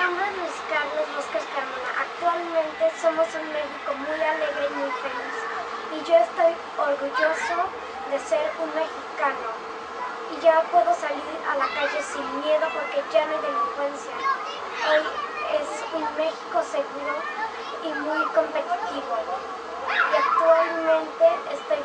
nombre es Luis Carlos Vázquez Carmona. Actualmente somos un México muy alegre y muy feliz. Y yo estoy orgulloso de ser un mexicano. Y ya puedo salir a la calle sin miedo porque ya no hay delincuencia. Hoy es un México seguro y muy competitivo. Y actualmente estoy